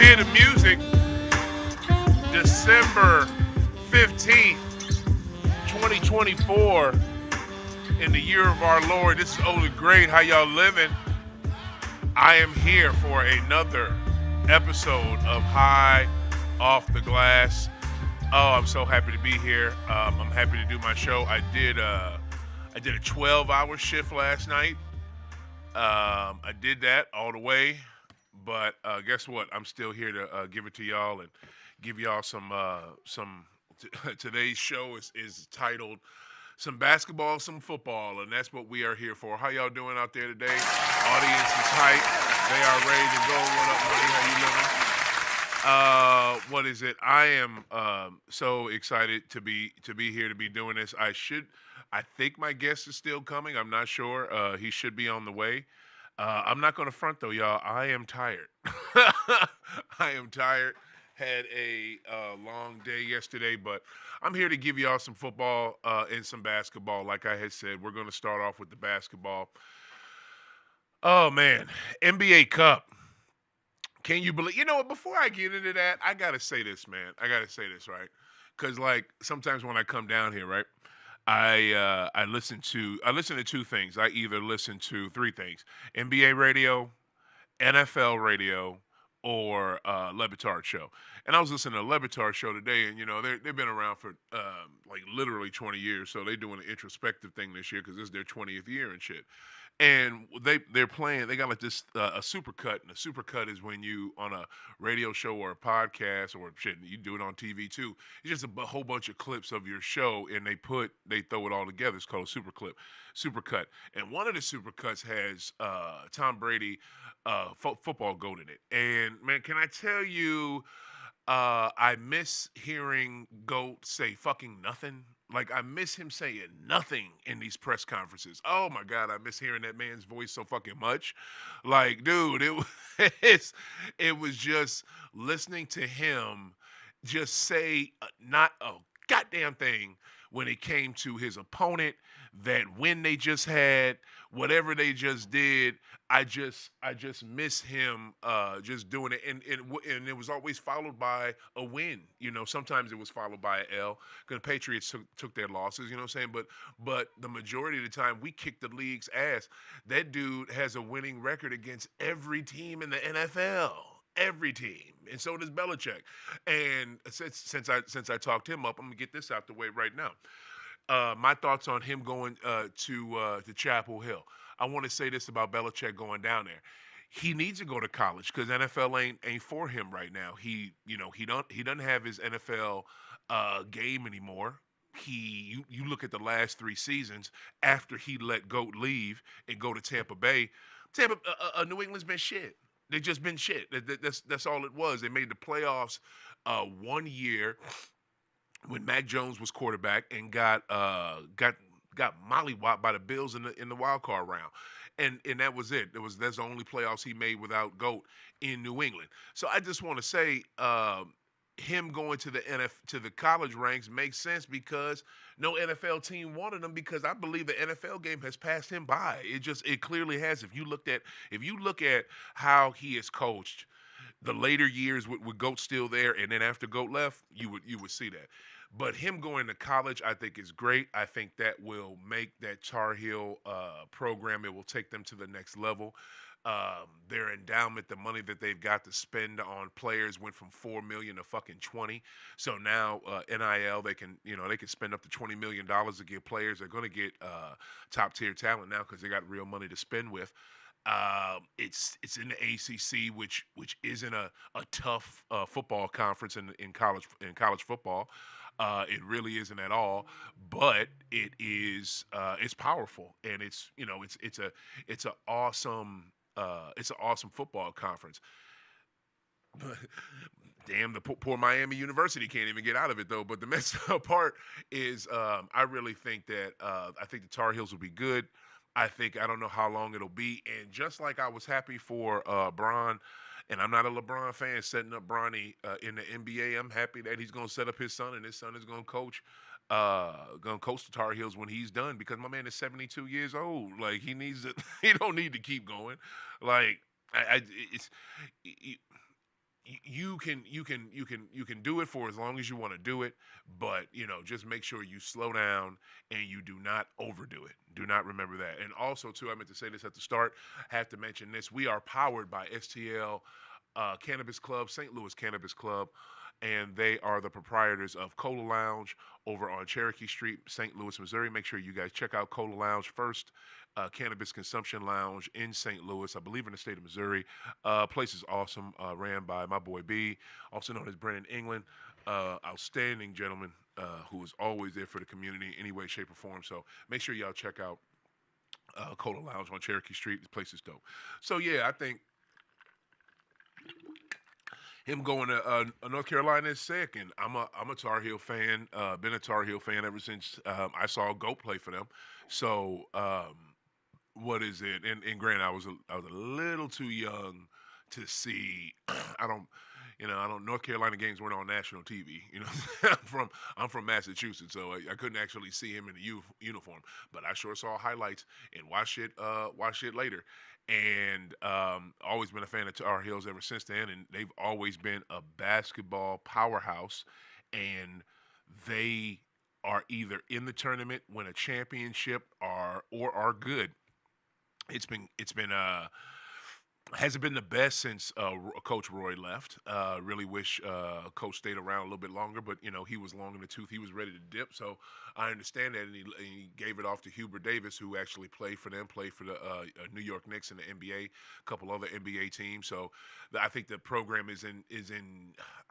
hear the music. December 15th, 2024, in the year of our Lord. This is OThaGreat. How y'all living? I am here for another episode of High Off the Glass. Oh, I'm so happy to be here. I'm happy to do my show. I did a 12-hour shift last night. I did that all the way, but guess what? I'm still here to give it to y'all and give y'all some. Today's show is titled "Some Basketball, Some Football," and that's what we are here for. How y'all doing out there today? Audience is hype. They are ready to go. What up, money? How you living? What is it? I am so excited to be here to be doing this. I think my guest is still coming. I'm not sure. He should be on the way. I'm not going to front though, y'all. I am tired. I am tired. Had a long day yesterday, but I'm here to give y'all some football and some basketball. Like I had said, we're going to start off with the basketball. Oh man, NBA Cup. Can you believe? You know what? Before I get into that, I gotta say this, man. I gotta say this, right? Because like sometimes when I come down here, right, I listen to two things. I either listen to three things: NBA radio, NFL radio, or Levitard show. And I was listening to Levitard show today, and you know they've been around for like literally 20 years, so they're doing an introspective thing this year because this is their 20th year and shit. And they're playing. They got like this a super cut, and a super cut is when you on a radio show or a podcast or shit. You do it on TV too. It's just a whole bunch of clips of your show, and they throw it all together. It's called a super clip, super cut. And one of the super cuts has Tom Brady, football GOAT in it. And man, can I tell you? I miss hearing GOAT say fucking nothing. Like I miss him saying nothing in these press conferences. Oh my god, I miss hearing that man's voice so fucking much. Like, dude, it was just listening to him just say not a goddamn thing when it came to his opponent, that win they just had, whatever they just did. I just miss him just doing it, and it was always followed by a win. You know, sometimes it was followed by an L because the Patriots took their losses. You know what I'm saying? But the majority of the time we kicked the league's ass. That dude has a winning record against every team in the NFL. Every team, and so does Belichick. And since I talked him up, I'm gonna get this out the way right now. My thoughts on him going to Chapel Hill. I want to say this about Belichick going down there. He needs to go to college because NFL ain't for him right now. He doesn't have his NFL game anymore. You look at the last three seasons after he let Goat leave and go to Tampa Bay. New England's been shit. They just been shit. That's all it was. They made the playoffs one year when Mac Jones was quarterback and got mollywopped by the Bills in the wild card round, and that was it. That's the only playoffs he made without GOAT in New England. So I just want to say, him going to to the college ranks makes sense because no NFL team wanted him because I believe the NFL game has passed him by. It clearly has. If you look at how he is coached the later years with GOAT still there, and then after GOAT left, you would see that. But him going to college, I think, is great. I think that will make that Tar Heel program. It will take them to the next level. Their endowment, the money that they've got to spend on players, went from 4 million to fucking 20. So now NIL, they can spend up to $20 million to get players. They're going to get top tier talent now because they got real money to spend with. It's in the ACC, which isn't a tough football conference in college football. It really isn't at all, but it's powerful, and it's an awesome football conference. Damn, the poor Miami University can't even get out of it though. But the messed up part is, I really think that I think the Tar Heels will be good. I don't know how long it'll be. And just like I was happy for Bron, and I'm not a LeBron fan, setting up Bronny in the NBA, I'm happy that he's going to set up his son, and his son is going to coach the Tar Heels when he's done, because my man is 72 years old. Like, he needs to, he don't need to keep going. Like, it's you can do it for as long as you want to do it, but just make sure you slow down and you do not overdo it. Do not remember that. And also too, I meant to say this at the start. Have to mention this. We are powered by STL Cannabis Club, St. Louis Cannabis Club, and they are the proprietors of Cola Lounge over on Cherokee Street, St. Louis, Missouri. Make sure you guys check out Cola Lounge first. Cannabis consumption lounge in St. Louis, I believe in the state of Missouri. Place is awesome, ran by my boy B, also known as Brennan England. Outstanding gentleman who is always there for the community in any way, shape, or form. So make sure y'all check out Cola Lounge on Cherokee Street. The place is dope. So yeah, I think him going to North Carolina is sick, and I'm a Tar Heel fan. Been a Tar Heel fan ever since I saw GOAT play for them. So what is it? And granted, I was a little too young to see. I don't. I don't. North Carolina games weren't on national TV. I'm from Massachusetts, so I couldn't actually see him in the uniform. But I sure saw highlights and watched it later. And always been a fan of Tar Heels ever since then. And they've always been a basketball powerhouse. And they are either in the tournament, win a championship, or are good. It's been hasn't been the best since Coach Roy left. Really wish Coach stayed around a little bit longer, but he was long in the tooth. He was ready to dip, so I understand that, and he gave it off to Hubert Davis, who actually played for them, played for the New York Knicks in the NBA, a couple other NBA teams. So I think the program is in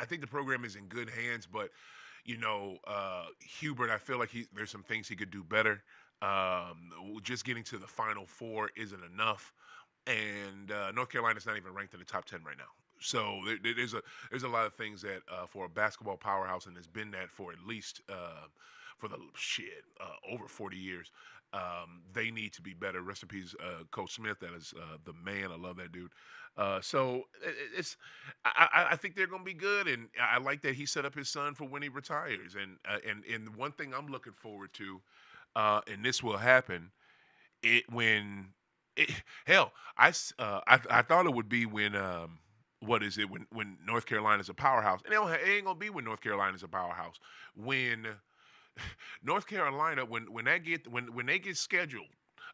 I think the program is in good hands, but Hubert, I feel like there's some things he could do better. Just getting to the Final Four isn't enough, and North Carolina's not even ranked in the top 10 right now. So there's a lot of things that for a basketball powerhouse, and has been that for at least for the over 40 years. They need to be better. Rest in peace, Coach Smith. That is the man. I love that dude. So it's I think they're going to be good, and I like that he set up his son for when he retires. And one thing I'm looking forward to, and this will happen, it when it, hell, I thought it would be when what is it when North Carolina's a powerhouse, and it ain't gonna be when North Carolina's a powerhouse. When North Carolina, when they get scheduled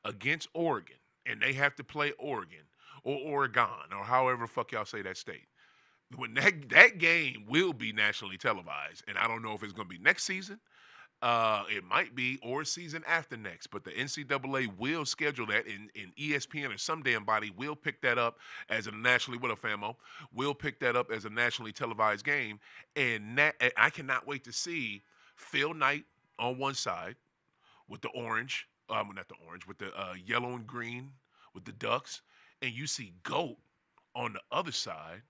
against Oregon, and they have to play Oregon or Oregon or however fuck y'all say that state, when that game will be nationally televised, and I don't know if it's gonna be next season. It might be, or season after next, but the NCAA will schedule that, in ESPN or some damn body will pick that up as a nationally, what a famo, will pick that up as a nationally televised game. And I cannot wait to see Phil Knight on one side with the orange, not the orange, with the yellow and green with the Ducks, and you see GOAT on the other side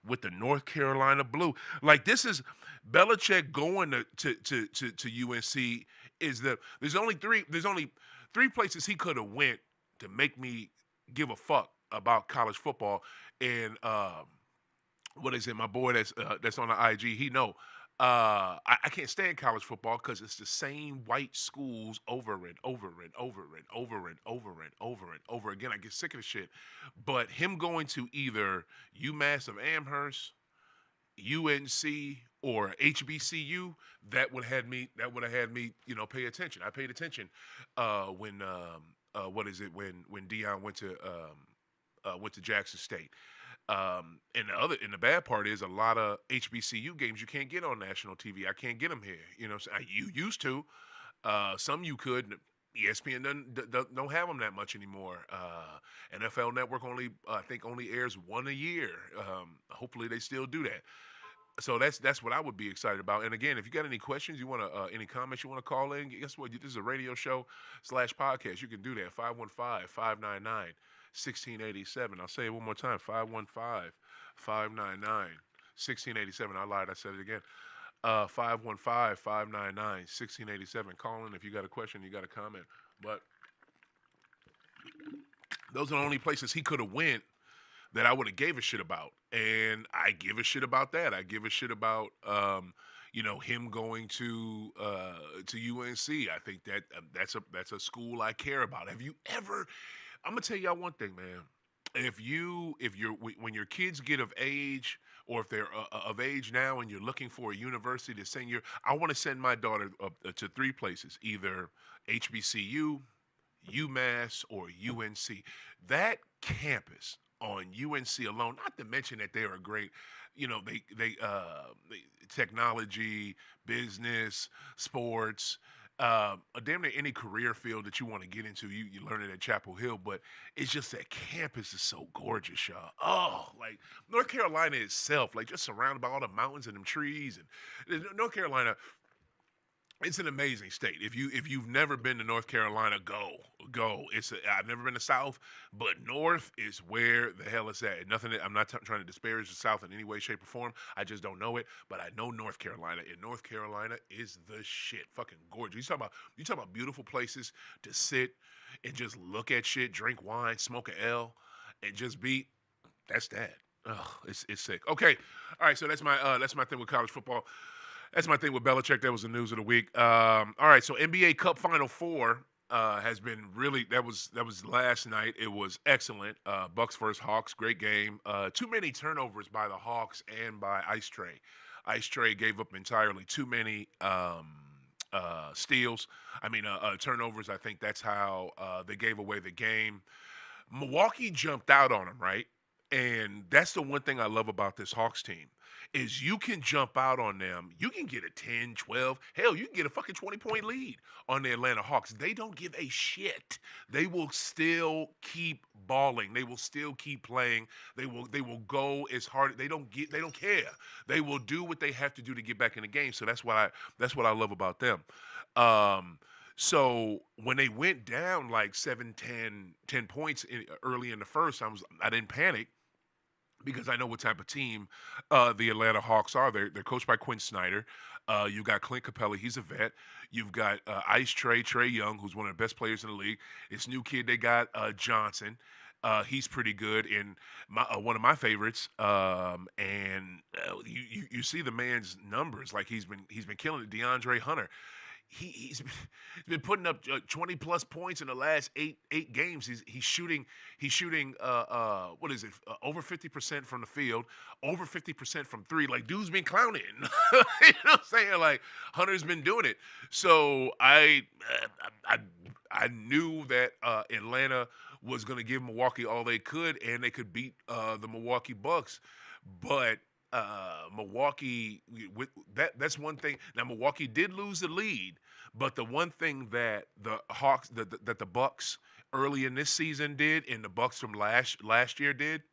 with the North Carolina blue. Like, this is Belichick going to UNC. There's only three places he could have went to make me give a fuck about college football. And what is it? My boy that's on the IG, he know. I can't stand college football because it's the same white schools over and over and over and over and over and over and over again. I get sick of the shit. But him going to either UMass of Amherst, UNC, or HBCU, that would have had me pay attention. I paid attention when what is it when Dion went to Jackson State. And the bad part is a lot of HBCU games you can't get on national TV. I can't get them here. So you used to. Some you could. ESPN don't have them that much anymore. NFL Network I think only airs one a year. Hopefully they still do that. So that's what I would be excited about. And again, if you got any questions, any comments you want to call in, guess what? This is a radio show / podcast. You can do that. 515-599-1687. I'll say it one more time. 515-599-1687. I lied. I said it again. 515-599-1687. Call in if you got a question, you got a comment. But those are the only places he could have went that I would have gave a shit about. And I give a shit about that. I give a shit about him going to UNC. I think that's a school I care about. Have you ever? I'm gonna tell y'all one thing, man. When your kids get of age, or if they're of age now and you're looking for a university to send I want to send my daughter up to three places, either HBCU, UMass, or UNC. That campus on UNC alone, not to mention that they are great, technology, business, sports, damn near any career field that you want to get into, you learn it at Chapel Hill. But it's just that campus is so gorgeous, y'all. Oh, like North Carolina itself, like just surrounded by all the mountains and them trees, and North Carolina, it's an amazing state. If you've never been to North Carolina, go. I've never been to South, but North is where the hell it's at. Nothing. I'm not trying to disparage the South in any way, shape, or form. I just don't know it, but I know North Carolina, and North Carolina is the shit. Fucking gorgeous. You talking about beautiful places to sit and just look at shit, drink wine, smoke a L, and just be. That's that. Oh, it's sick. Okay, all right. So that's my thing with college football. That's my thing with Belichick. That was the news of the week. All right, so NBA Cup Final Four has been really that was last night. It was excellent. Bucks versus Hawks, great game. Too many turnovers by the Hawks and by Ice Trae. Ice Trae gave up entirely too many steals. Turnovers. I think that's how they gave away the game. Milwaukee jumped out on them, right? And that's the one thing I love about this Hawks team is you can jump out on them. You can get a 10, 12, hell, you can get a fucking 20-point lead on the Atlanta Hawks. They don't give a shit. They will still keep balling. They will still keep playing. They will go as hard. They don't care. They will do what they have to do to get back in the game. So that's what I love about them. So when they went down like 7, 10 points early in the first, I didn't panic because I know what type of team the Atlanta Hawks are. They're coached by Quinn Snyder. You got Clint Capella, he's a vet. You've got Ice Trae Young, who's one of the best players in the league. This new kid they got, Johnson. He's pretty good, and one of my favorites. You see the man's numbers, like he's been killing it. DeAndre Hunter. He's been putting up 20 plus points in the last eight games. He's shooting what is it, over 50% from the field, over 50% from three. Like, dude's been clowning. You know what I'm saying? Like, Hunter's been doing it. So I knew that Atlanta was going to give Milwaukee all they could, and they could beat the Milwaukee Bucks. But Milwaukee, with that's one thing. Now Milwaukee did lose the lead, but the one thing that the Hawks, that the Bucks early in this season did, and the Bucks from last year did,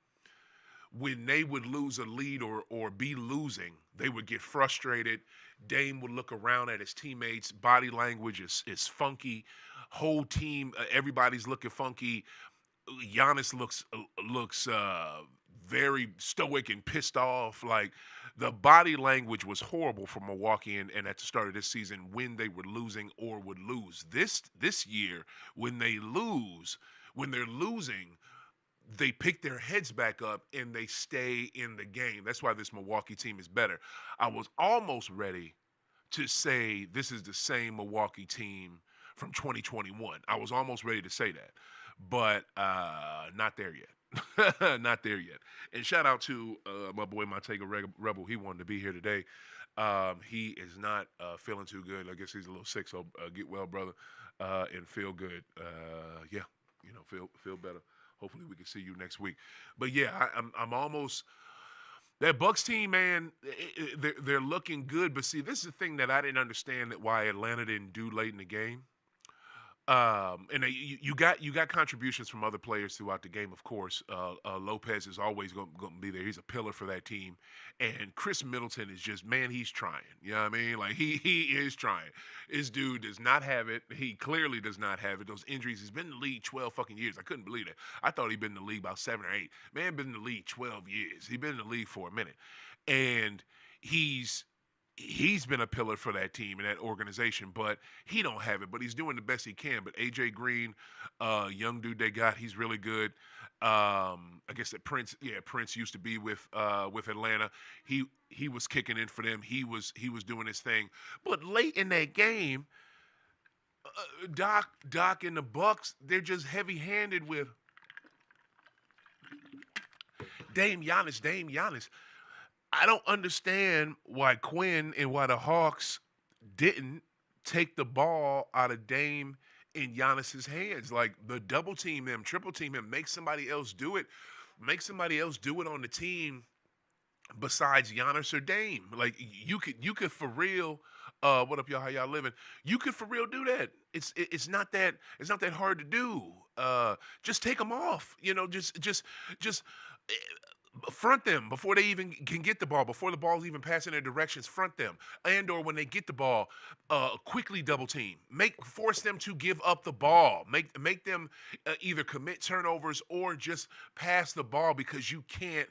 when they would lose a lead or be losing, they would get frustrated. Dame would look around at his teammates. Body language is funky. Whole team, everybody's looking funky. Giannis looks very stoic and pissed off. Like, the body language was horrible for Milwaukee and at the start of this season when they were losing or would lose. This year, when they're losing, they pick their heads back up and they stay in the game. That's why this Milwaukee team is better. I was almost ready to say this is the same Milwaukee team from 2021. I was almost ready to say that, but not there yet. Not there yet. And shout out to my boy Montego Rebel. He wanted to be here today. He is not feeling too good. I guess he's a little sick, so get well, brother, and feel good. Yeah, feel better. Hopefully we can see you next week. But yeah, I'm almost that Bucks team, man. They're looking good. But see, this is the thing that I didn't understand, that why Atlanta didn't do late in the game. And you got contributions from other players throughout the game, of course. Lopez is always going to be there. He's a pillar for that team. And Chris Middleton is just, man, he's trying. You know what I mean? Like, he is trying. This dude does not have it. He clearly does not have it. Those injuries, he's been in the league 12 fucking years. I couldn't believe it. I thought he'd been in the league about 7 or 8. Man, been in the league 12 years. He's been in the league for a minute. And he's been a pillar for that team and that organization, but he don't have it. But he's doing the best he can. But AJ Green, young dude they got, he's really good. I guess that Prince used to be with Atlanta. He was kicking in for them. He was doing his thing. But late in that game, Doc and the Bucks, they're just heavy-handed with Dame Giannis. I don't understand why Quinn and why the Hawks didn't take the ball out of Dame in Giannis's hands. Like the double team him, triple team him, make somebody else do it. Make somebody else do it on the team besides Giannis or Dame. Like you could for real. What up, y'all? How y'all living? You could for real do that. It's not that hard to do. Just take them off. Just front them before they even can get the ball, before the ball's even passing their directions. Front them, and or when they get the ball, quickly double team. Force them to give up the ball. Make them either commit turnovers or just pass the ball because you can't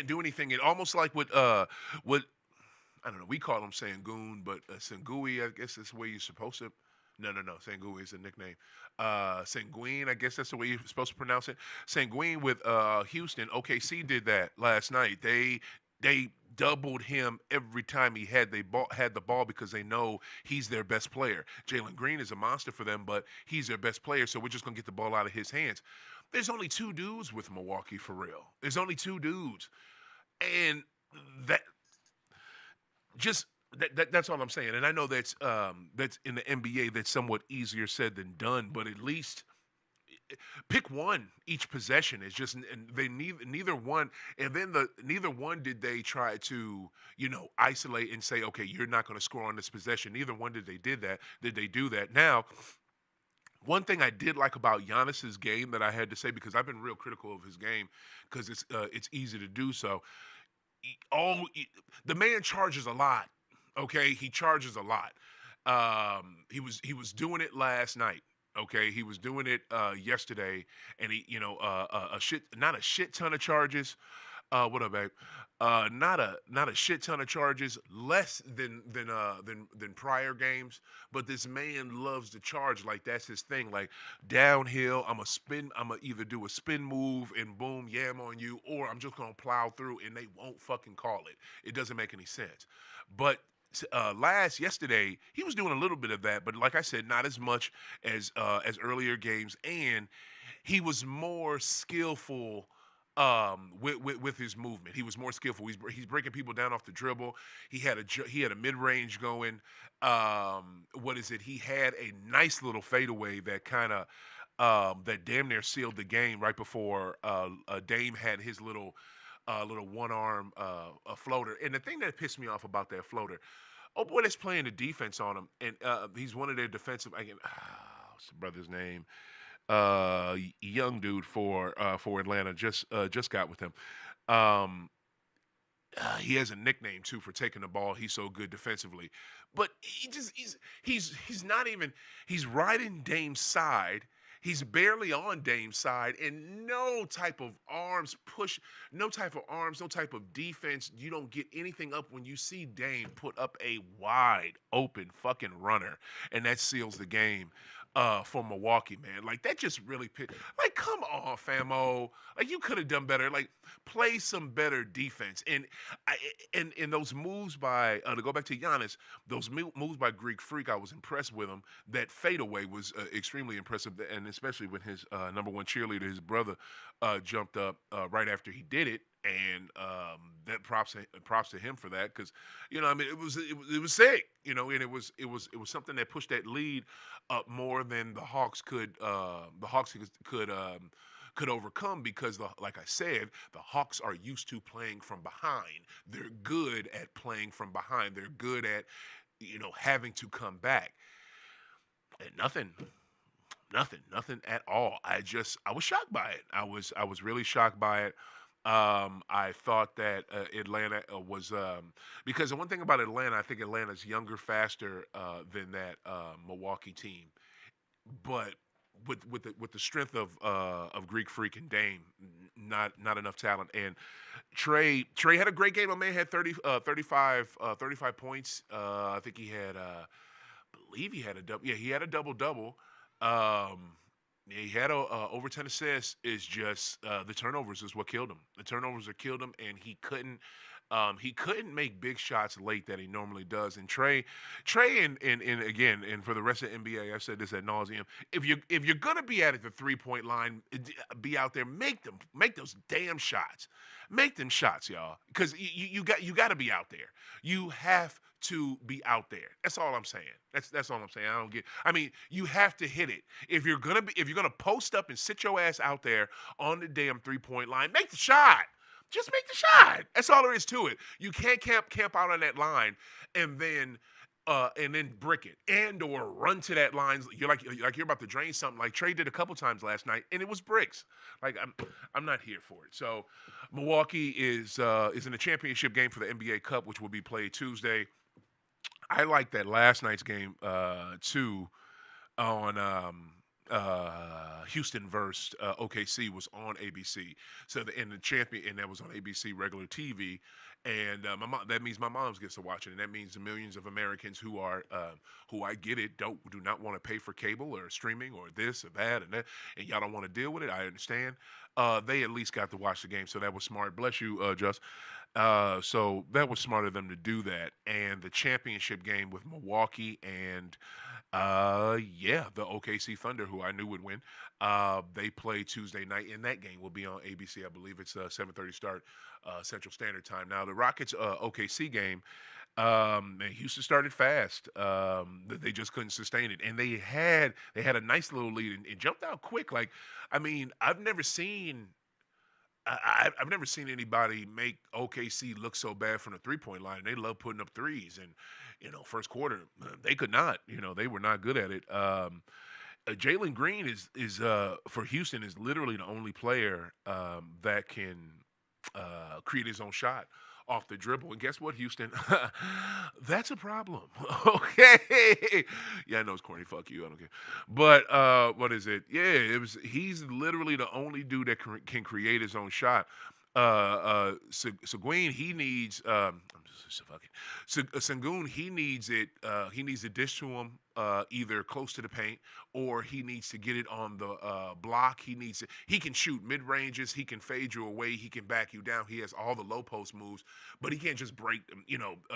do anything. It almost like what I don't know. We call him Sangoon, but Sangui, I guess that's the way you're supposed to. No, no, no. Sangui is a nickname. Sanguine, I guess that's the way you're supposed to pronounce it. Sanguine with Houston. OKC did that last night. They doubled him every time had the ball because they know he's their best player. Jalen Green is a monster for them, but he's their best player, so we're just gonna get the ball out of his hands. There's only two dudes with Milwaukee for real. There's only two dudes, and that just that's all I'm saying. And I know that's in the NBA that's somewhat easier said than done, but at least pick one each possession. Is just and they neither one and then the neither one did they try to isolate and say, okay, you're not going to score on this possession. Neither one did they do that. Now, one thing I did like about Giannis's game that I had to say, because I've been real critical of his game because it's easy to do so. The man charges a lot. Okay, he charges a lot. He was doing it last night. Okay, he was doing it yesterday, and a shit not a shit ton of charges. What up, babe? Not a shit ton of charges, less than prior games. But this man loves to charge, like that's his thing. Like downhill, I'm a spin. I'm gonna either do a spin move and boom, yam on you, or I'm just gonna plow through and they won't fucking call it. It doesn't make any sense. But yesterday he was doing a little bit of that, but like I said, not as much as earlier games, and he was more skillful with his movement. He was more skillful. He's breaking people down off the dribble. He had a mid range going. What is it? He had a nice little fadeaway that kind of that damn near sealed the game right before Dame had his little one arm floater. And the thing that pissed me off about that floater, oh boy, that's playing the defense on him, and he's one of their defensive. What's the brother's name? Young dude for Atlanta just got with him. Um, he has a nickname too for taking the ball. He's so good defensively, but he's not even he's riding Dame's side. He's barely on Dame's side, and no type of arms push, no type of arms, no type of defense. You don't get anything up when you see Dame put up a wide open fucking runner, and that seals the game for Milwaukee, man. Like that just really like come on, famo. Like you could have done better. Like play some better defense. And those moves by to go back to Giannis, those moves by Greek Freak, I was impressed with him. That fadeaway was extremely impressive, and especially when his number one cheerleader, his brother, jumped up right after he did it. And that props to him for that, because I mean it was sick, and it was something that pushed that lead up more than the Hawks could overcome, because like I said, the Hawks are used to playing from behind. They're good at playing from behind. They're good at having to come back. And nothing at all. I was shocked by it. I was really shocked by it. I thought that Atlanta was because the one thing about Atlanta, I think Atlanta's younger, faster than that Milwaukee team, but with the strength of Greek Freak and Dame, not enough talent. And Trey had a great game. My man had 35 points. I think he had believe he had a double. Yeah, he had a double double. Um, he had over 10 assists. Is just the turnovers is what killed him. The turnovers are killed him, and he couldn't. He couldn't make big shots late that he normally does. And Trey, and again, and for the rest of the NBA, I've said this ad nauseum. If you're gonna be at the 3 point line, be out there, make those damn shots, make them shots, y'all, because you got to be out there. You have to be out there. That's all I'm saying. That's all I'm saying. I don't get. I mean, you have to hit it. If you're gonna post up and sit your ass out there on the damn 3 point line, make the shot. Just make the shot. That's all there is to it. You can't camp out on that line and then brick it and or run to that line. You're like you're about to drain something. Like Trey did a couple times last night, and it was bricks. Like I'm not here for it. So Milwaukee is in the championship game for the NBA Cup, which will be played Tuesday. I like that last night's game too on Houston versus OKC was on ABC. So the champion and that was on ABC regular TV. And my mom, that means my mom's gets to watch it, and that means the millions of Americans who I get it do not want to pay for cable or streaming or this or that and that, and y'all don't want to deal with it. I understand. They at least got to watch the game, so that was smart. Bless you, Just. So that was smart of them to do that. And the championship game with Milwaukee and yeah, the OKC Thunder, who I knew would win. They play Tuesday night, and that game will be on ABC. I believe it's 7:30 start Central Standard Time. Now the Rockets OKC game. And Houston started fast. They just couldn't sustain it, and they had a nice little lead and jumped out quick. Like, I mean, I've never seen anybody make OKC look so bad from the 3 point line. They love putting up threes, and first quarter they could not. They were not good at it. Jalen Green is for Houston is literally the only player that can create his own shot off the dribble. And guess what, Houston? That's a problem. Okay. Yeah, I know it's corny. Fuck you. I don't care. But what is it? Yeah, he's literally the only dude that can create his own shot. Seguin, he needs I'm just fucking Sengun, he needs it he needs to dish to him either close to the paint, or he needs to get it on the block. He can shoot mid ranges, he can fade you away, he can back you down, he has all the low post moves, but he can't just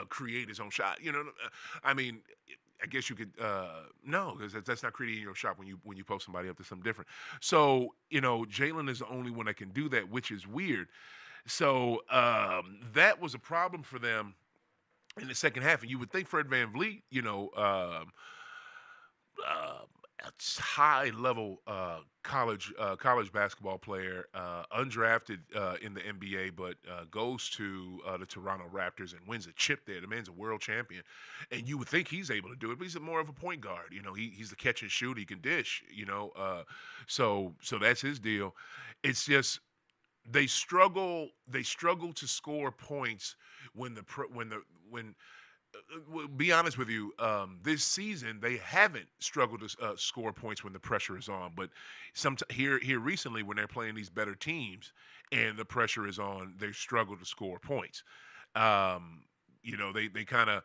create his own shot. I mean, I guess you could no, because that's not creating your shot when you post somebody up to something different. So Jalen is the only one that can do that, which is weird. So that was a problem for them in the second half. And you would think Fred Van Vliet, uh, a high level college basketball player, undrafted in the NBA, but goes to the Toronto Raptors and wins a chip there. The man's a world champion, and you would think he's able to do it, but he's more of a point guard. He's the catch and shoot. He can dish. So that's his deal. It's just they struggle. They struggle to score points when be honest with you, this season they haven't struggled to score points when the pressure is on. But here recently, when they're playing these better teams and the pressure is on, they struggle to score points. They kind of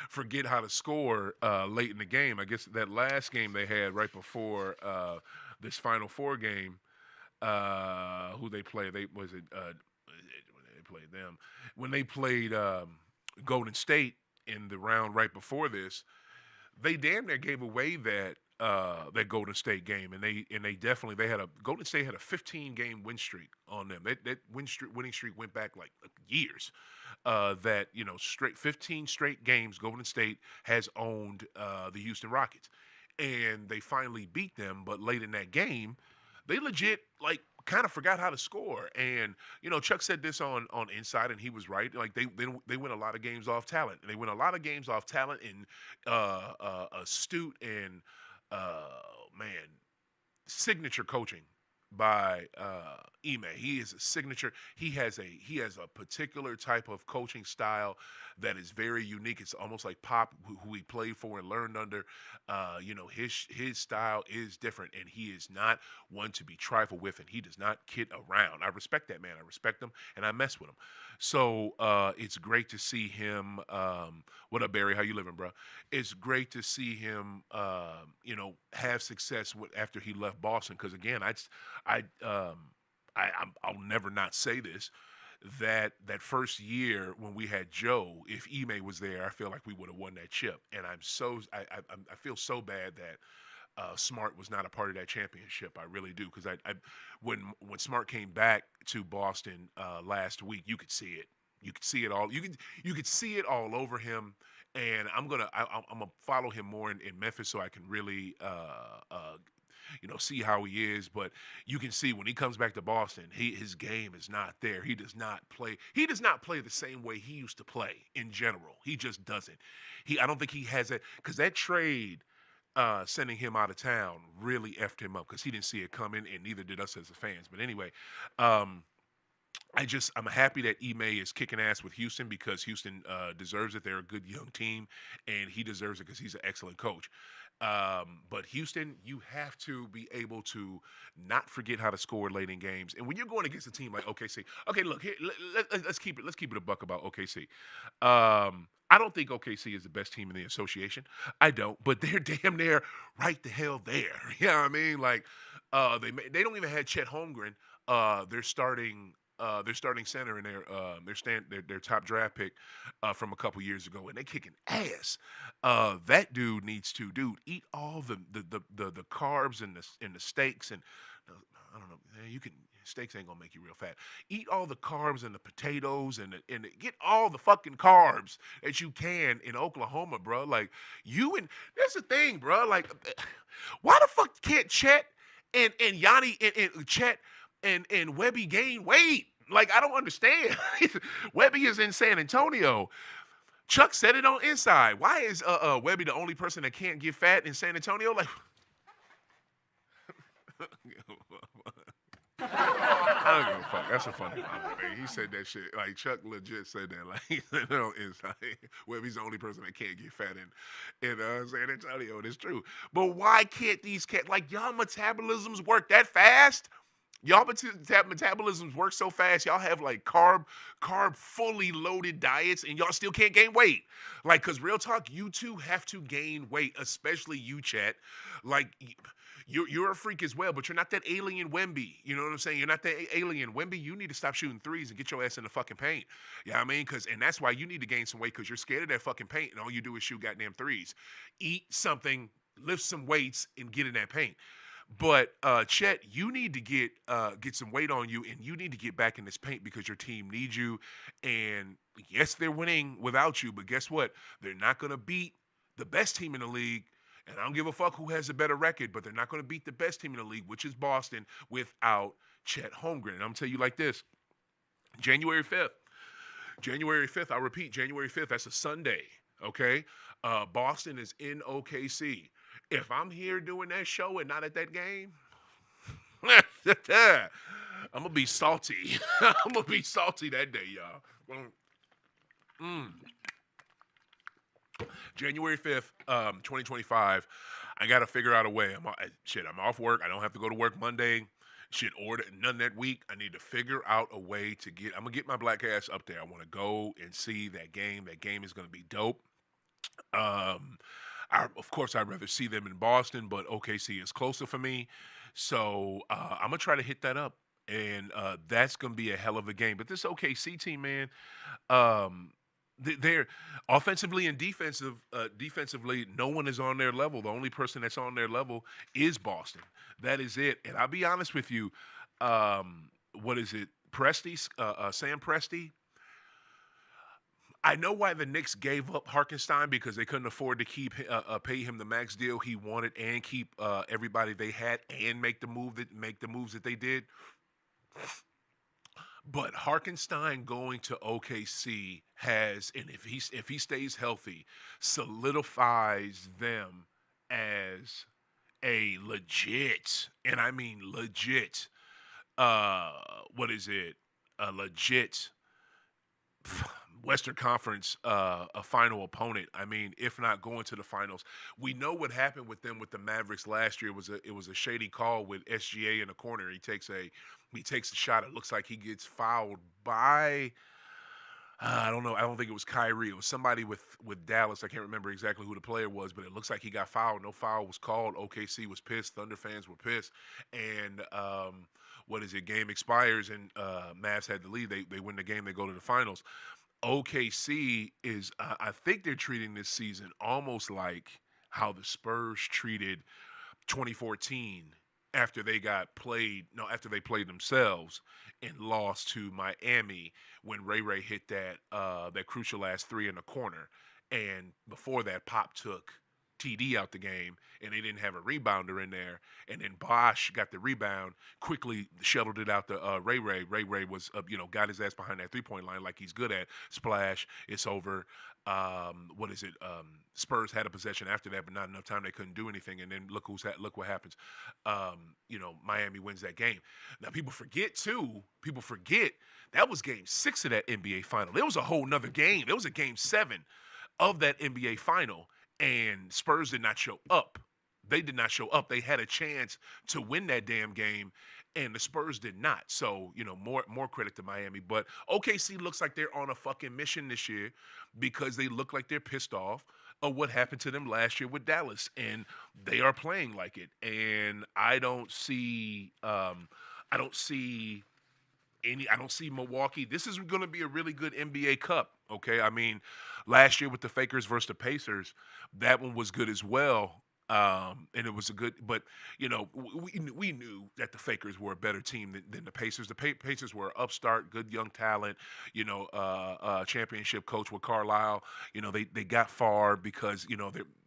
forget how to score late in the game. I guess that last game they had right before this Final Four game, who they played? When they played them when they played. Golden State in the round right before this, they damn near gave away that Golden State game, and they definitely Golden State had a 15-game win streak on them. That winning streak went back like years. That straight 15 straight games Golden State has owned the Houston Rockets, and they finally beat them. But late in that game, they legit kind of forgot how to score. And Chuck said this on Inside, and he was right. Like they win a lot of games off talent, and they win a lot of games off talent and astute and man, signature coaching by Ime. He is a signature. He has a particular type of coaching style that is very unique. It's almost like Pop, who he played for and learned under. His style is different, and he is not one to be trifled with, and he does not kid around. I respect that man. I respect him, and I mess with him. So it's great to see him. What up, Barry? How you living, bro? It's great to see him. Have success after he left Boston. Because again, I'll never not say this. that first year when we had Joe, if Ime was there, I feel like we would have won that chip. And I feel so bad that Smart was not a part of that championship. I really do, because when Smart came back to Boston last week, you could see it. You could see it all. You could see it all over him. And I'm gonna follow him more in Memphis so I can really see how he is. But you can see when he comes back to Boston, his game is not there. He does not play. He does not play the same way he used to play in general. He just doesn't. I don't think he has it, because that trade sending him out of town really effed him up, because he didn't see it coming, and neither did us as the fans. But anyway, um, I'm happy that Ime is kicking ass with Houston, because Houston deserves it. They're a good young team, and he deserves it because he's an excellent coach. But Houston, you have to be able to not forget how to score late in games. And when you're going against a team like OKC, okay, look here, let's keep it a buck about OKC. I don't think OKC is the best team in the association. I don't, but they're damn near right the hell there. You know what I mean? Like, they don't even have Chet Holmgren, their starting center, in their top draft pick from a couple years ago, and they kicking ass. That dude needs to eat all the carbs and the steaks, and I don't know, you can, steaks ain't gonna make you real fat. Eat all the carbs and the potatoes, and get all the fucking carbs that you can in Oklahoma, bro. Like, that's the thing, bro. Like, why the fuck can't Chet and Yanni and Chet and Webby gain weight? Like, I don't understand. Webby is in San Antonio. Chuck said it on Inside. Why is Webby the only person that can't get fat in San Antonio? Like, I don't give a fuck. That's a funny comment, man. He said that shit. Like, Chuck legit said that. Like, he said it on Inside. Webby's the only person that can't get fat in San Antonio. And it's true. But why can't these cats, like, y'all metabolisms work that fast? Y'all metabolisms work so fast. Y'all have like carb fully loaded diets, and y'all still can't gain weight. Like, cause real talk, you two have to gain weight, especially you, Chat. Like, you're a freak as well, but you're not that alien Wemby. You know what I'm saying? You're not that alien Wemby. You need to stop shooting threes and get your ass in the fucking paint. You know what I mean? And that's why you need to gain some weight, because you're scared of that fucking paint, and all you do is shoot goddamn threes. Eat something, lift some weights, and get in that paint. But Chet, you need to get some weight on you, and you need to get back in this paint, because your team needs you. And yes, they're winning without you, but guess what? They're not going to beat the best team in the league. And I don't give a fuck who has a better record, but they're not going to beat the best team in the league, which is Boston, without Chet Holmgren. And I'm going to tell you like this: January 5th. January 5th, I repeat, January 5th, that's a Sunday, okay? Boston is in OKC. If I'm here doing that show and not at that game, I'm going to be salty. I'm going to be salty that day, y'all. Mm. January 5th, 2025, I got to figure out a way. I'm off work. I don't have to go to work Monday. Order none that week. I need to figure out a way to I'm going to get my black ass up there. I want to go and see that game. That game is going to be dope. Of course, I'd rather see them in Boston, but OKC is closer for me. So I'm going to try to hit that up. And that's going to be a hell of a game. But this OKC team, man, they're offensively and defensively, no one is on their level. The only person that's on their level is Boston. That is it. And I'll be honest with you. What is it? Sam Presti. I know why the Knicks gave up Hartenstein, because they couldn't afford to pay him the max deal he wanted, and keep everybody they had, and make the moves that they did. But Hartenstein going to OKC has, and if he stays healthy, solidifies them as a legit, and I mean legit, what is it? A legit Western Conference a final opponent. I mean, if not going to the finals. We know what happened with them with the Mavericks last year. It was a shady call with SGA in the corner. He takes a shot. It looks like he gets fouled by, I don't know. I don't think it was Kyrie. It was somebody with Dallas. I can't remember exactly who the player was, but it looks like he got fouled. No foul was called. OKC was pissed. Thunder fans were pissed. And what is it? Game expires and Mavs had the lead. They win the game. They go to the finals. OKC is. I think they're treating this season almost like how the Spurs treated 2014 after they got played no after they played themselves and lost to Miami when Ray hit that crucial last three in the corner, and before that Pop took TD out the game and they didn't have a rebounder in there, and then Bosh got the rebound, quickly shoveled it out to Ray was got his ass behind that 3-point line like he's good at. Splash, it's over. What is it? Spurs had a possession after that, but not enough time. They couldn't do anything. And then look what happens. Miami wins that game. Now people forget too. People forget that was Game 6 of that NBA final. There was a whole nother game. There was a Game 7 of that NBA final, and Spurs did not show up. They did not show up. They had a chance to win that damn game, and the Spurs did not. So, more credit to Miami. But OKC looks like they're on a fucking mission this year because they look like they're pissed off of what happened to them last year with Dallas, and they are playing like it. And I don't see Milwaukee. This is going to be a really good NBA Cup. Okay, I mean, last year with the Fakers versus the Pacers, that one was good as well. And it was a good, but we knew that the Fakers were a better team than the Pacers. The Pacers were upstart, good young talent. Championship coach with Carlisle. They got far because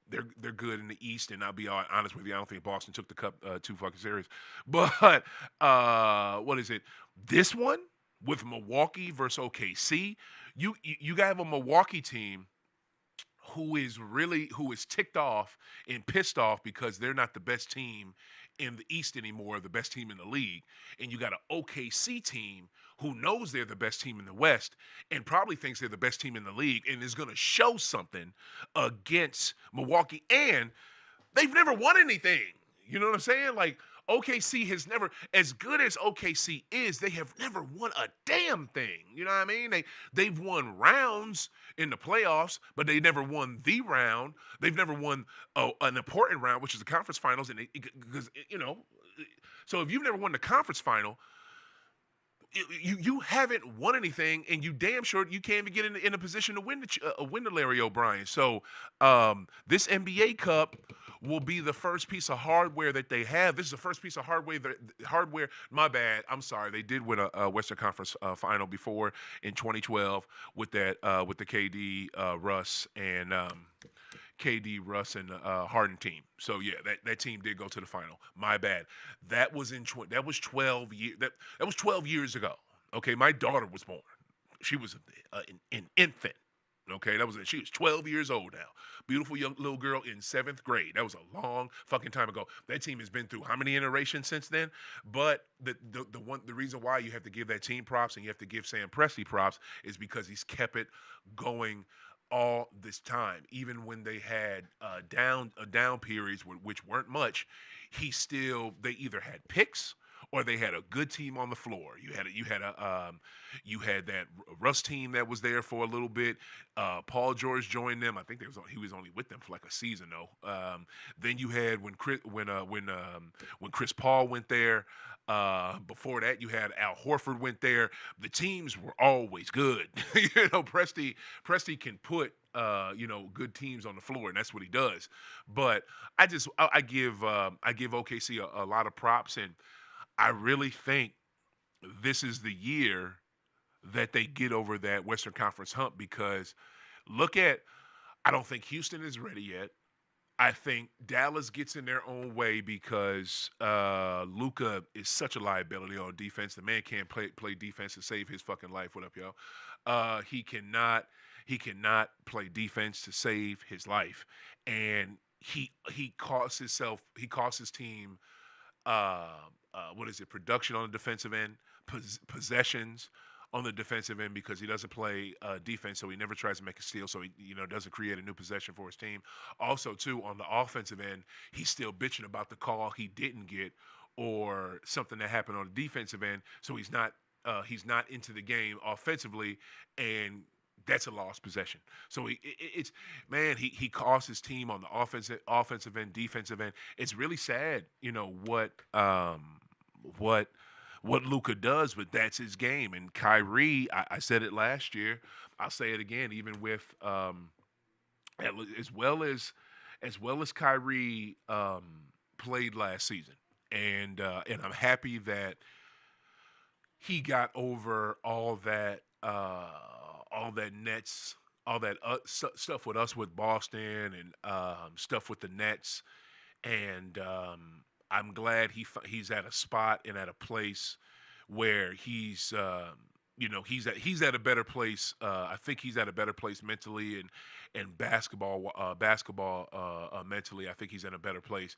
they're good in the East, and I'll be honest with you, I don't think Boston took the cup too fucking serious. But what is it? This one with Milwaukee versus OKC, you have a Milwaukee team who is ticked off and pissed off because they're not the best team in the East anymore, the best team in the league. And you got an OKC team who knows they're the best team in the West and probably thinks they're the best team in the league and is going to show something against Milwaukee. And they've never won anything. You know what I'm saying? Like, OKC has never, as good as OKC is, they have never won a damn thing. You know what I mean? They've won rounds in the playoffs, but they never won the round. They've never won an important round, which is the conference finals. And so if you've never won the conference final, you haven't won anything, and you damn sure you can't even get in a position to win the Larry O'Brien. So this NBA Cup will be the first piece of hardware that they have. This is the first piece of hardware. My bad. I'm sorry. They did win a Western Conference final before in 2012 with the KD, Russ, and Harden team. So yeah, that team did go to the final. My bad. That was 12 years. That was 12 years ago. Okay, my daughter was born. She was an infant. Okay, she was 12 years old now. Beautiful young little girl in 7th grade. That was a long fucking time ago. That team has been through how many iterations since then? But the reason why you have to give that team props and you have to give Sam Presti props is because he's kept it going all this time. Even when they had down periods which weren't much, they either had picks or they had a good team on the floor. You had that Russ team that was there for a little bit. Paul George joined them. I think he was only with them for like a season though. Then you had when Chris Paul went there. Before that, you had Al Horford went there. The teams were always good. Presti can put good teams on the floor, and that's what he does. But I give OKC a lot of props, and I really think this is the year that they get over that Western Conference hump because I don't think Houston is ready yet. I think Dallas gets in their own way because Luka is such a liability on defense. The man can't play defense to save his fucking life. What up, y'all? He cannot play defense to save his life, and he costs his team production on the defensive end, possessions on the defensive end because he doesn't play defense, so he never tries to make a steal, so he doesn't create a new possession for his team. Also, too, on the offensive end, he's still bitching about the call he didn't get or something that happened on the defensive end, so he's not into the game offensively, and that's a lost possession. So it's man, he cost his team on the offensive end, defensive end. It's really sad, what what Luca does, but that's his game. And Kyrie, I said it last year, I'll say it again, even with as well as Kyrie played last season, and I'm happy that he got over all that Nets, all that stuff with us with Boston and stuff with the Nets, and I'm glad he's at a spot and at a place where he's at a better place. I think he's at a better place mentally and basketball mentally. I think he's in a better place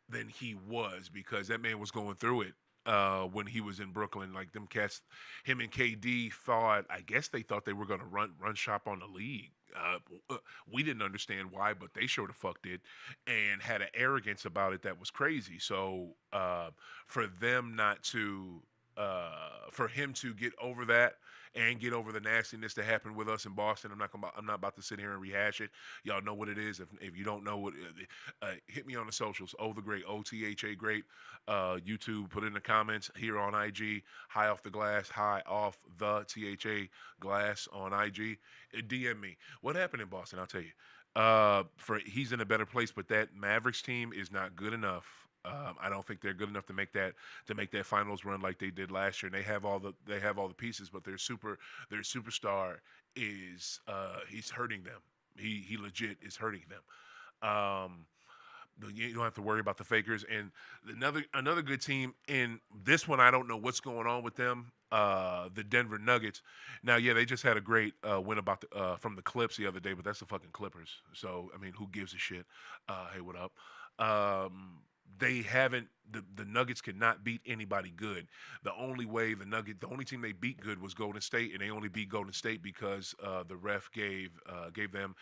than he was because that man was going through it when he was in Brooklyn. Like them cats, him and KD thought. I guess they thought they were going to run shop on the league. We didn't understand why, but they sure the fuck did, and had an arrogance about it that was crazy. So for them not to, for him to get over that and get over the nastiness that happened with us in Boston, I'm not about to sit here and rehash it. Y'all know what it is. If you don't know what, hit me on the socials. OThaGreat, OTHA Great. YouTube, put in the comments here on IG. High off the glass, high off the THA glass on IG. DM me. What happened in Boston? I'll tell you. For he's in a better place, but that Mavericks team is not good enough. I don't think they're good enough to make that finals run like they did last year. And they have all the pieces, but their superstar is he's hurting them. He legit is hurting them. You don't have to worry about the fakers. And another good team in this one, I don't know what's going on with them. The Denver Nuggets. Now, yeah, they just had a great win about from the Clips the other day, but that's the fucking Clippers. So I mean, who gives a shit? Hey, what up? They haven't the Nuggets cannot beat anybody good. The only team they beat good was Golden State, and they only beat Golden State because the ref gave them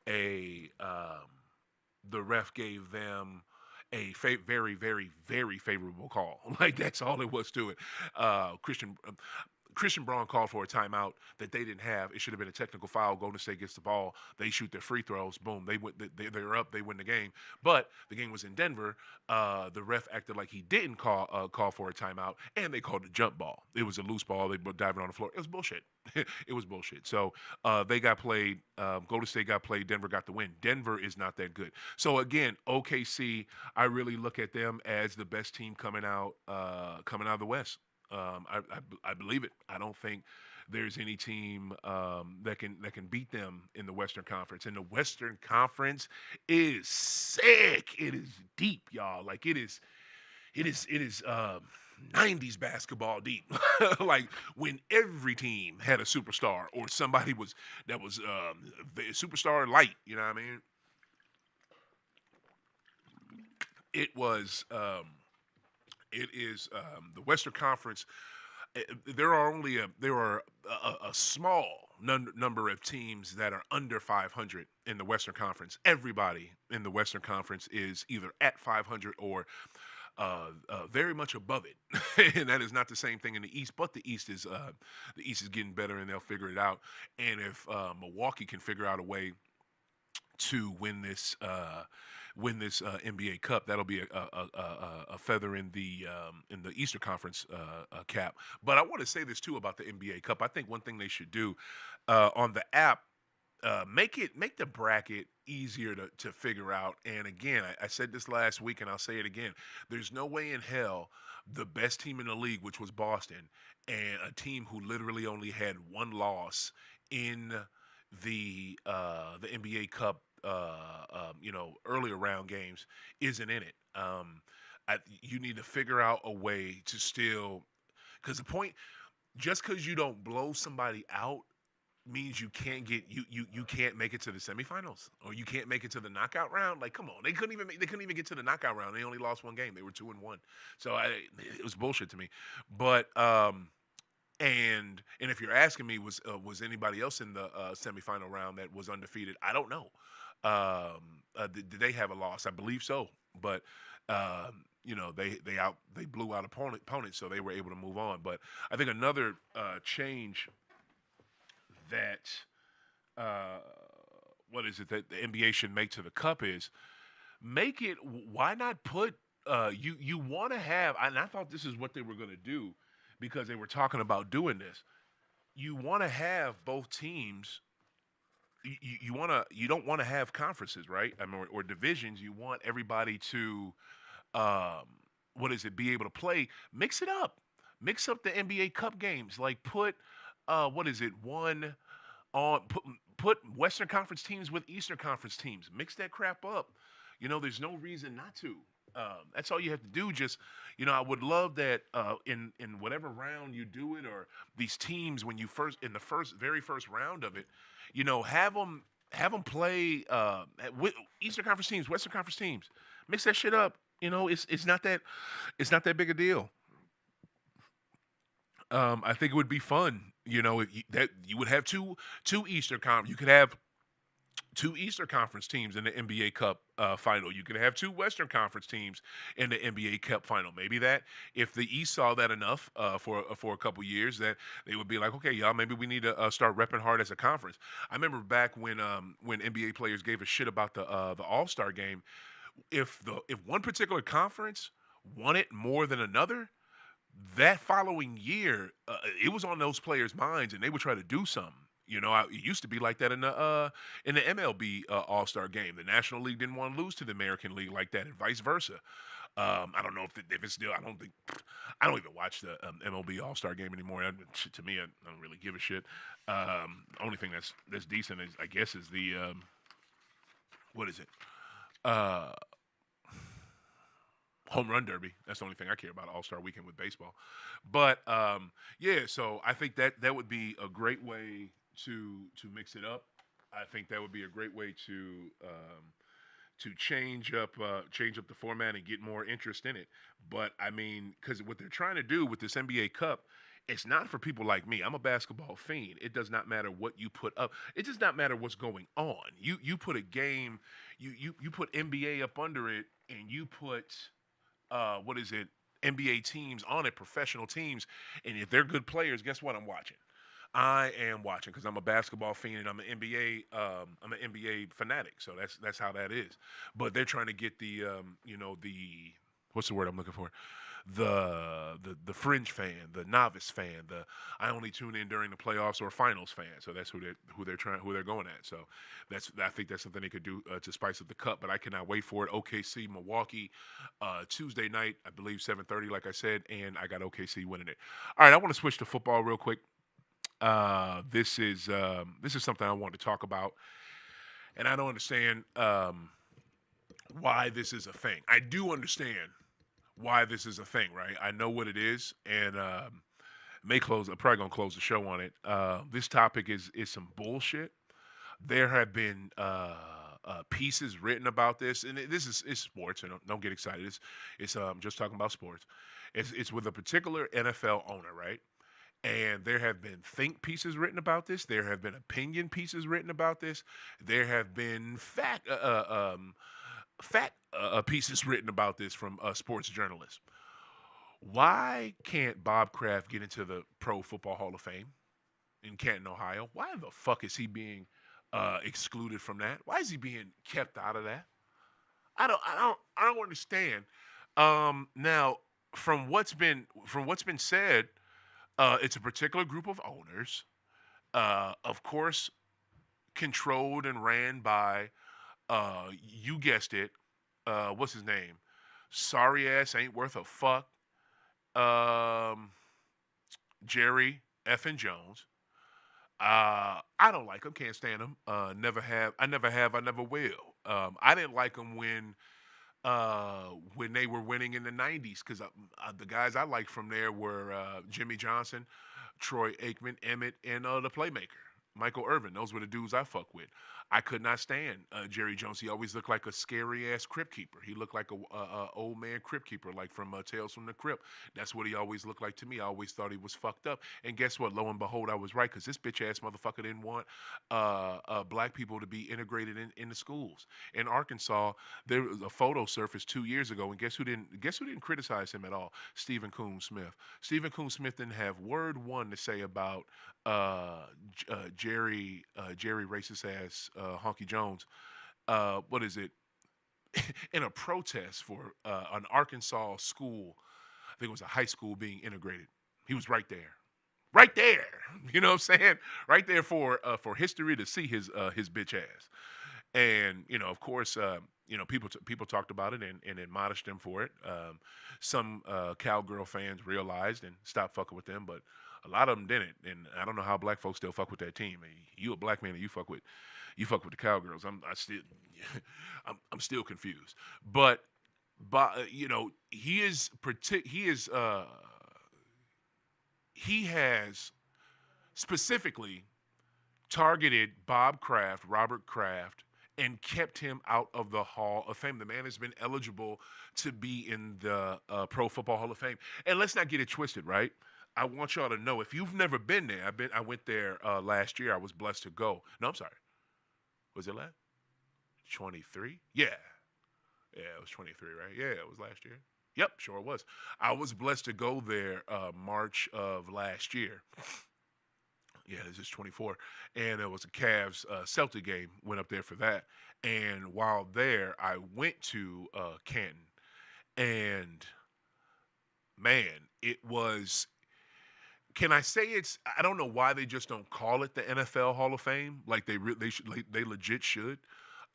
a very, very, very favorable call. Like that's all it was to it. Christian Braun called for a timeout that they didn't have. It should have been a technical foul. Golden State gets the ball. They shoot their free throws. Boom. They're up. They win the game. But the game was in Denver. The ref acted like he didn't call for a timeout, and they called a jump ball. It was a loose ball. They were diving on the floor. It was bullshit. It was bullshit. So they got played. Golden State got played. Denver got the win. Denver is not that good. So again, OKC, I really look at them as the best team coming out of the West. I believe it. I don't think there's any team that can beat them in the Western Conference. And the Western Conference is sick. It is deep, y'all. Like it is 90s basketball deep. Like when every team had a superstar or somebody that was superstar light. You know what I mean? It was. It is the Western Conference. There are a small number of teams that are under 500 in the Western Conference. Everybody in the Western Conference is either at 500 or very much above it, and that is not the same thing in the East. But the East is getting better, and they'll figure it out. And if Milwaukee can figure out a way to win this NBA Cup. That'll be a feather in the Eastern Conference cap. But I want to say this too about the NBA Cup. I think one thing they should do on the app. Make the bracket easier to figure out. And again, I said this last week, and I'll say it again. There's no way in hell the best team in the league, which was Boston, and a team who literally only had one loss in the NBA Cup, earlier round games, isn't in it. You need to figure out a way to still, because the point, just because you don't blow somebody out means you can't you can't make it to the semifinals or you can't make it to the knockout round. Like, come on, they couldn't even get to the knockout round. They only lost one game. They were 2-1. So it was bullshit to me. But and if you're asking me, was anybody else in the semifinal round that was undefeated? I don't know. Did they have a loss? I believe so, but they blew out opponents, so they were able to move on. But I think another change that uh, what is it that the NBA should make to the cup is make it. Why not put you want to have? And I thought this is what they were going to do because they were talking about doing this. You want to have both teams. You want to. You don't want to have conferences, right? I mean, or divisions. You want everybody to um, what is it? Be able to play. Mix it up. Mix up the NBA Cup games. Like put what is it? One on put Western Conference teams with Eastern Conference teams. Mix that crap up. There's no reason not to. That's all you have to do. Just, I would love that in whatever round you do it, or these teams when you first in the very first round of it, have them play with Eastern Conference teams, Western Conference teams. Mix that shit up. It's not that big a deal. I think it would be fun. If that you would have two Eastern Conference. You could have two Eastern Conference teams in the NBA Cup final. You could have two Western Conference teams in the NBA Cup final. Maybe that if the East saw that enough for a couple years, that they would be like, okay, y'all, maybe we need to start repping hard as a conference. I remember back when NBA players gave a shit about the All Star game. If one particular conference won it more than another, that following year, it was on those players' minds, and they would try to do something. It used to be like that in the MLB All Star game. The National League didn't want to lose to the American League like that, and vice versa. I don't know if it's still. I don't even watch the MLB All Star game anymore. To me, I don't really give a shit. Only thing that's decent is, I guess, is the what is it? Uh, Home Run Derby. That's the only thing I care about All Star Weekend with baseball. But yeah, so I think that would be a great way to mix it up. I think that would be a great way to change up the format and get more interest in it. But I mean, because what they're trying to do with this NBA Cup, it's not for people like me. I'm a basketball fiend. It does not matter what you put up. It does not matter what's going on. You put a game, you put NBA up under it, and you put what is it? NBA teams on it, professional teams, and if they're good players, guess what? I'm watching. I am watching because I'm a basketball fiend and I'm an NBA fanatic. So that's how that is. But they're trying to get the what's the word I'm looking for? The fringe fan, the novice fan, the I only tune in during the playoffs or finals fan. So that's who they're going at. So I think that's something they could do to spice up the cup. But I cannot wait for it. OKC Milwaukee Tuesday night, I believe 7:30, like I said, and I got OKC winning it. All right, I want to switch to football real quick. This is something I want to talk about, and I don't understand why this is a thing. I do understand why this is a thing, right? I know what it is, and may close. I'm probably gonna close the show on it. This topic is some bullshit. There have been pieces written about this, and this is it's sports. And don't get excited. It's just talking about sports. It's with a particular NFL owner, right? And there have been think pieces written about this. There have been opinion pieces written about this. There have been fact pieces written about this from sports journalists. Why can't Bob Kraft get into the Pro Football Hall of Fame in Canton, Ohio? Why the fuck is he being excluded from that? Why is he being kept out of that? I don't understand. Now, from what's been said, it's a particular group of owners, of course, controlled and ran by, you guessed it, what's his name? Sorry ass ain't worth a fuck. Um, Jerry effing Jones. I don't like him. Can't stand him. Never have. I never have. I never will. I didn't like him when they were winning in the '90s because the guys I liked from there were Jimmy Johnson, Troy Aikman, Emmett, and the playmaker Michael Irvin. Those were the dudes I fuck with. I could not stand Jerry Jones. He always looked like a scary ass crypt keeper. He looked like a old man crypt keeper, like from Tales from the Crypt. That's what he always looked like to me. I always thought he was fucked up. And guess what? Lo and behold, I was right, because this bitch ass motherfucker didn't want black people to be integrated in the schools. In Arkansas, there was a photo surfaced 2 years ago, and guess who didn't criticize him at all? Stephen Coon Smith. Stephen Coon Smith didn't have word one to say about Jerry racist ass Honky Jones. What is it? In a protest for an Arkansas school, I think it was a high school being integrated. He was right there, right there. You know what I'm saying? Right there for history to see his bitch ass. And of course, people talked about it and admonished him for it. Some cowgirl fans realized and stopped fucking with them, but a lot of them didn't. And I don't know how black folks still fuck with that team. I mean, you a black man and you fuck with the cowgirls. I'm still confused. But he has specifically targeted Robert Kraft, and kept him out of the Hall of Fame. The man has been eligible to be in the Pro Football Hall of Fame. And let's not get it twisted, right? I want y'all to know, if you've never been there, I went there last year. I was blessed to go. No, I'm sorry. Was it last? 23? Yeah. Yeah, it was 23, right? Yeah, it was last year. Yep, sure it was. I was blessed to go there March of last year. Yeah, this is 24. And it was a Cavs Celtic game. Went up there for that. And while there, I went to Canton. And man, it was. Can I say it's? I don't know why they just don't call it the NFL Hall of Fame. Like they should. They legit should.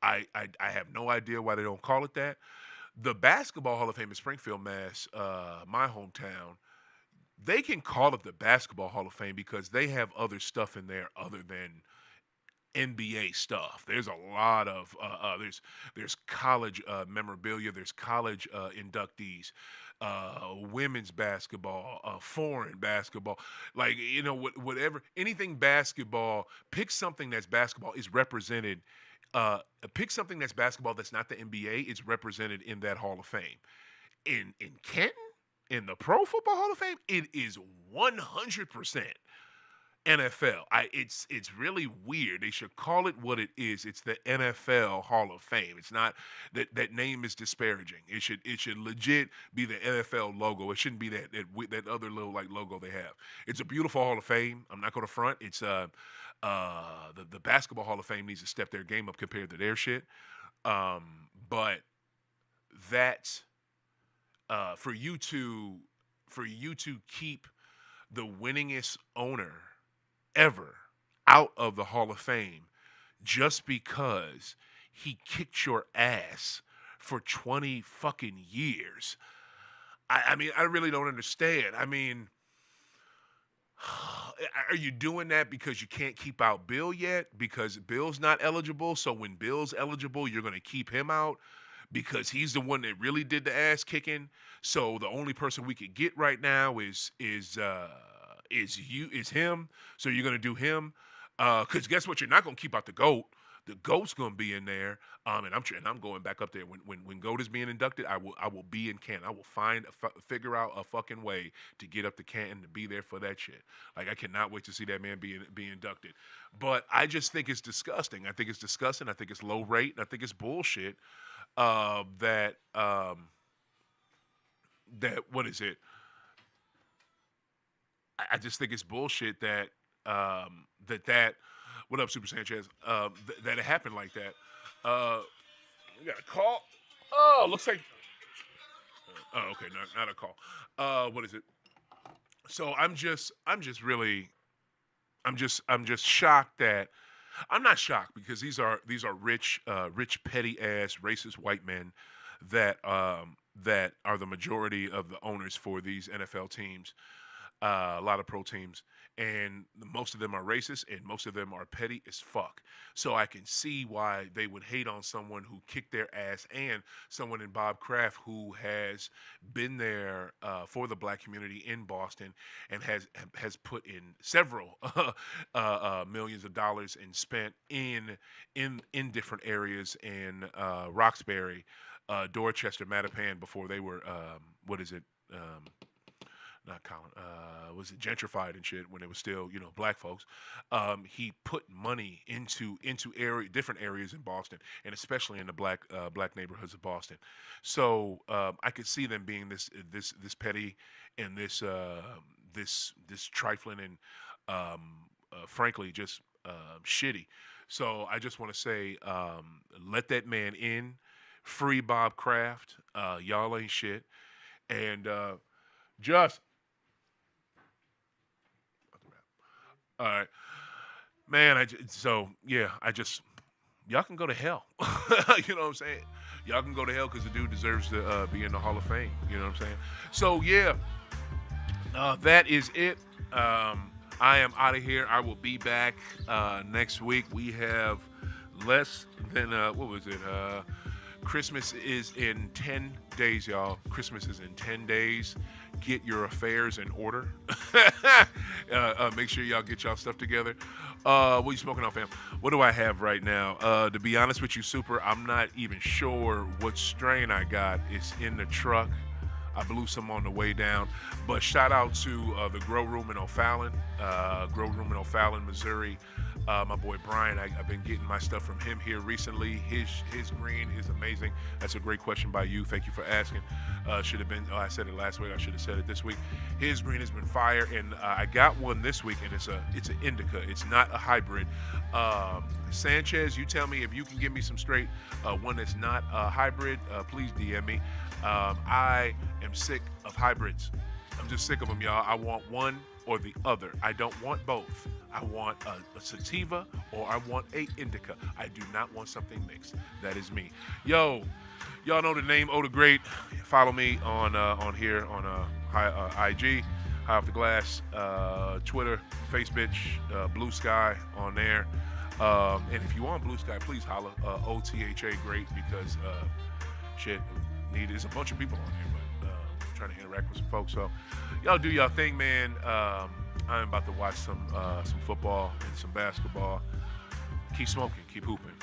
I have no idea why they don't call it that. The Basketball Hall of Fame in Springfield, Mass, my hometown, they can call it the Basketball Hall of Fame because they have other stuff in there other than NBA stuff. There's a lot of there's college memorabilia, there's college inductees, women's basketball, foreign basketball, like whatever, anything basketball. Pick something that's basketball is represented. Pick something that's basketball that's not the NBA. It's represented in that Hall of Fame. In Canton, in the Pro Football Hall of Fame, it is 100% NFL. It's really weird. They should call it what it is. It's the NFL Hall of Fame. It's not that name is disparaging. It should legit be the NFL logo. It shouldn't be that other little like logo they have. It's a beautiful Hall of Fame. I'm not going to front. It's the Basketball Hall of Fame needs to step their game up compared to their shit. But that for you to keep the winningest owner ever out of the Hall of Fame just because he kicked your ass for 20 fucking years. I mean, I really don't understand. I mean, are you doing that because you can't keep out Bill yet? Because Bill's not eligible, so when Bill's eligible, you're going to keep him out because he's the one that really did the ass kicking. So the only person we could get right now is him. So you're gonna do him, because guess what? You're not gonna keep out the GOAT. The GOAT's gonna be in there, and I'm going back up there when GOAT is being inducted. I will be in Canton. I will figure out a fucking way to get up to Canton to be there for that shit. Like I cannot wait to see that man be inducted. But I just think it's disgusting. I think it's disgusting. I think it's low rate. And I think it's bullshit. That what is it? I just think it's bullshit that what up, Super Sanchez? That it happened like that. We got a call. Oh, looks like. Oh, okay, not a call. What is it? So I'm just shocked that I'm not shocked because these are rich petty ass racist white men that are the majority of the owners for these NFL teams. A lot of pro teams, and most of them are racist, and most of them are petty as fuck. So I can see why they would hate on someone who kicked their ass, and someone in Bob Kraft who has been there for the black community in Boston, and has put in several millions of dollars and spent in different areas in Roxbury, Dorchester, Mattapan, before they were what is it? Not Colin, was it gentrified and shit when it was still, black folks. He put money into different areas in Boston, and especially in the black neighborhoods of Boston. So I could see them being this petty, and this trifling, and frankly just shitty. So I just want to say, let that man in, free Bob Kraft. Y'all ain't shit, and just all right, man. So yeah, y'all can go to hell. You know what I'm saying? Y'all can go to hell because the dude deserves to be in the Hall of Fame. You know what I'm saying? So yeah, that is it. I am out of here. I will be back next week. We have less than what was it? Christmas is in 10 days, y'all. Christmas is in 10 days. Get your affairs in order. Make sure y'all get y'all stuff together. What are you smoking on, fam? What do I have right now? To be honest with you, Super, I'm not even sure what strain I got. It's in the truck. I blew some on the way down. But shout out to the Grow Room in O'Fallon, Missouri. My boy Brian, I've been getting my stuff from him here recently. His green is amazing. That's a great question by you. Thank you for asking. Should have been. Oh, I said it last week. I should have said it this week. His green has been fire, and I got one this week, and it's an indica. It's not a hybrid. Sanchez, you tell me if you can give me some straight one that's not a hybrid. Please DM me. I am sick of hybrids. I'm just sick of them, y'all. I want one or the other. I don't want both. I want a sativa or I want a indica. I do not want something mixed. That is me. Yo, y'all know the name OThaGreat. Follow me on here on IG, High Off the Glass, Twitter, Facebook, Bluesky on there. And if you want Bluesky, please holla OThaGreat because shit, there's a bunch of people on here, but I'm trying to interact with some folks. So y'all do y'all thing, man. I'm about to watch some football and some basketball. Keep smoking, keep hooping.